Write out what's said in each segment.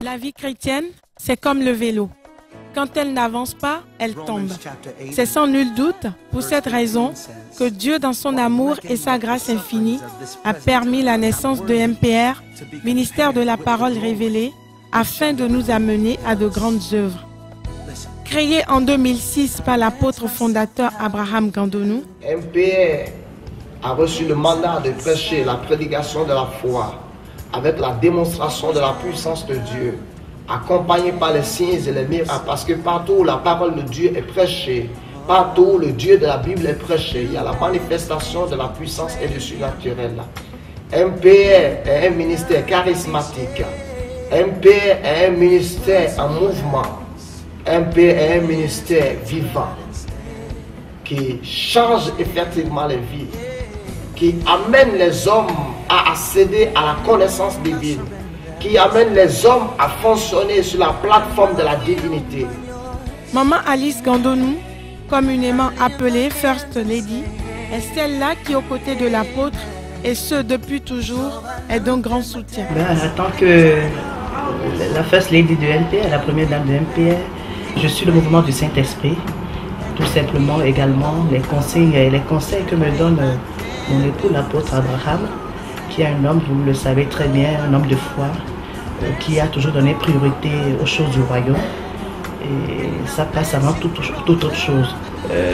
La vie chrétienne, c'est comme le vélo. Quand elle n'avance pas, elle tombe. C'est sans nul doute pour cette raison que Dieu, dans son amour et sa grâce infinie, a permis la naissance de MPR, ministère de la parole révélée, afin de nous amener à de grandes œuvres. Créé en 2006 par l'apôtre fondateur Abraham Gandonou, MPR a reçu le mandat de prêcher la prédication de la foi avec la démonstration de la puissance de Dieu, accompagné par les signes et les miracles, parce que partout où la parole de Dieu est prêchée, partout où le Dieu de la Bible est prêché, il y a la manifestation de la puissance et du surnaturel. MPR est un ministère charismatique. MPR est un ministère en mouvement. MPR est un ministère vivant qui change effectivement les vies, qui amène les hommes à accéder à la connaissance divine, qui amène les hommes à fonctionner sur la plateforme de la divinité. Maman Alice Gandonou, communément appelée First Lady, est celle-là qui, aux côtés de l'apôtre, et ce depuis toujours, est d'un grand soutien. En tant que la First Lady de MPR, la première dame de MPR, je suis le mouvement du Saint-Esprit. Tout simplement également les conseils que me donne mon époux, l'apôtre Abraham, qui est un homme, vous le savez très bien, un homme de foi, qui a toujours donné priorité aux choses du royaume. Et ça passe avant toute autre chose.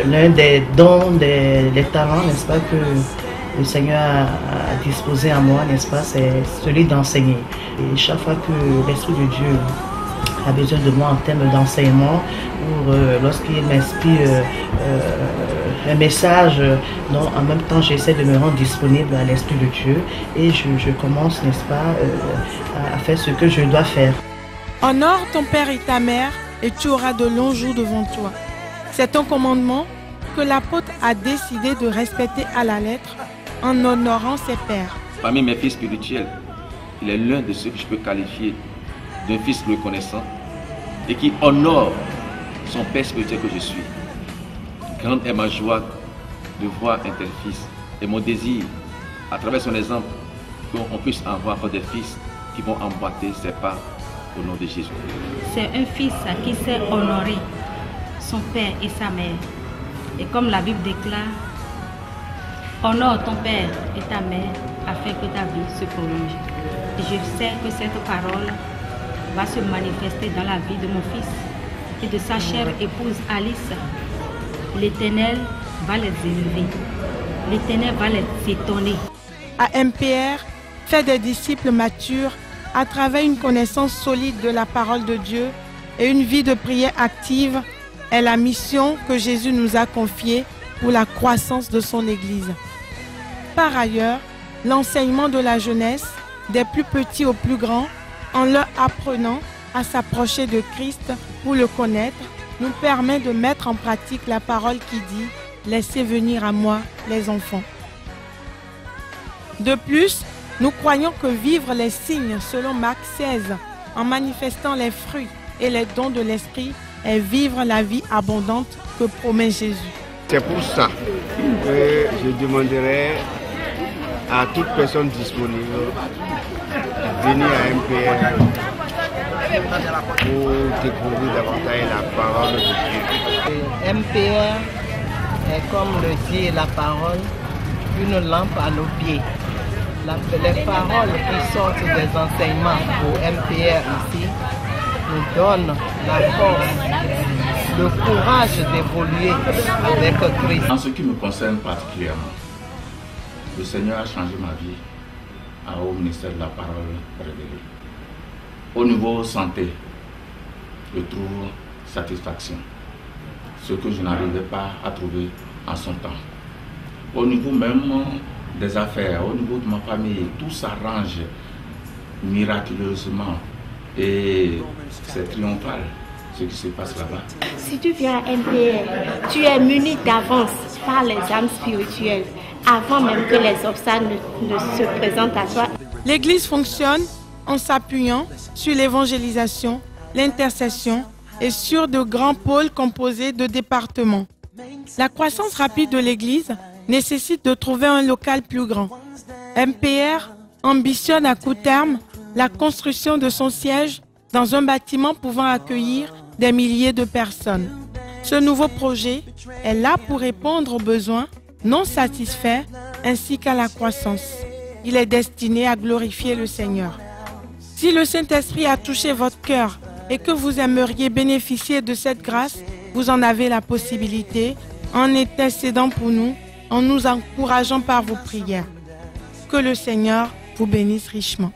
L'un des dons, des talents, n'est-ce pas, que le Seigneur a disposé à moi, n'est-ce pas, c'est celui d'enseigner. Et chaque fois que l'Esprit de Dieu a besoin de moi en termes d'enseignement, ou lorsqu'il m'inspire un message dont en même temps j'essaie de me rendre disponible à l'Esprit de Dieu, et je commence, n'est-ce pas, à faire ce que je dois faire. Honore ton père et ta mère, et tu auras de longs jours devant toi. C'est un commandement que l'apôtre a décidé de respecter à la lettre en honorant ses pères. Parmi mes fils spirituels, il est l'un de ceux que je peux qualifier d'un fils reconnaissant et qui honore son père spirituel que je suis. Grande est ma joie de voir un tel fils et mon désir, à travers son exemple, qu'on puisse avoir des fils qui vont emboîter ses pas au nom de Jésus. C'est un fils qui sait honorer son père et sa mère. Et comme la Bible déclare, honore ton père et ta mère afin que ta vie se prolonge. Et je sais que cette parole va se manifester dans la vie de mon fils et de sa chère épouse Alice. L'Éternel va les élever. L'Éternel va les étonner. À MPR, fait des disciples matures à travers une connaissance solide de la parole de Dieu et une vie de prière active est la mission que Jésus nous a confiée pour la croissance de son Église. Par ailleurs, l'enseignement de la jeunesse, des plus petits aux plus grands, en leur apprenant à s'approcher de Christ pour le connaître, nous permet de mettre en pratique la parole qui dit « Laissez venir à moi les enfants ». De plus, nous croyons que vivre les signes selon Marc 16, en manifestant les fruits et les dons de l'Esprit, est vivre la vie abondante que promet Jésus. C'est pour ça que je demanderai à toute personne disponible de venir à MPR pour découvrir davantage la parole de Dieu. MPR est, comme le dit la parole, une lampe à nos pieds. Les paroles qui sortent des enseignements pour MPR ici nous donnent la force, le courage d'évoluer avec Christ. En ce qui me concerne particulièrement, le Seigneur a changé ma vie au ministère de la parole révélée. Au niveau santé, je trouve satisfaction, ce que je n'arrivais pas à trouver en son temps. Au niveau même des affaires, au niveau de ma famille, tout s'arrange miraculeusement et c'est triomphal ce qui se passe là-bas. Si tu viens à MPR, tu es muni d'avance par les âmes spirituelles, avant même que les obstacles ne se présentent à toi. L'Église fonctionne en s'appuyant sur l'évangélisation, l'intercession et sur de grands pôles composés de départements. La croissance rapide de l'Église nécessite de trouver un local plus grand. MPR ambitionne à court terme la construction de son siège dans un bâtiment pouvant accueillir des milliers de personnes. Ce nouveau projet est là pour répondre aux besoins non satisfaits ainsi qu'à la croissance. Il est destiné à glorifier le Seigneur. Si le Saint-Esprit a touché votre cœur et que vous aimeriez bénéficier de cette grâce, vous en avez la possibilité en intercédant pour nous, en nous encourageant par vos prières. Que le Seigneur vous bénisse richement.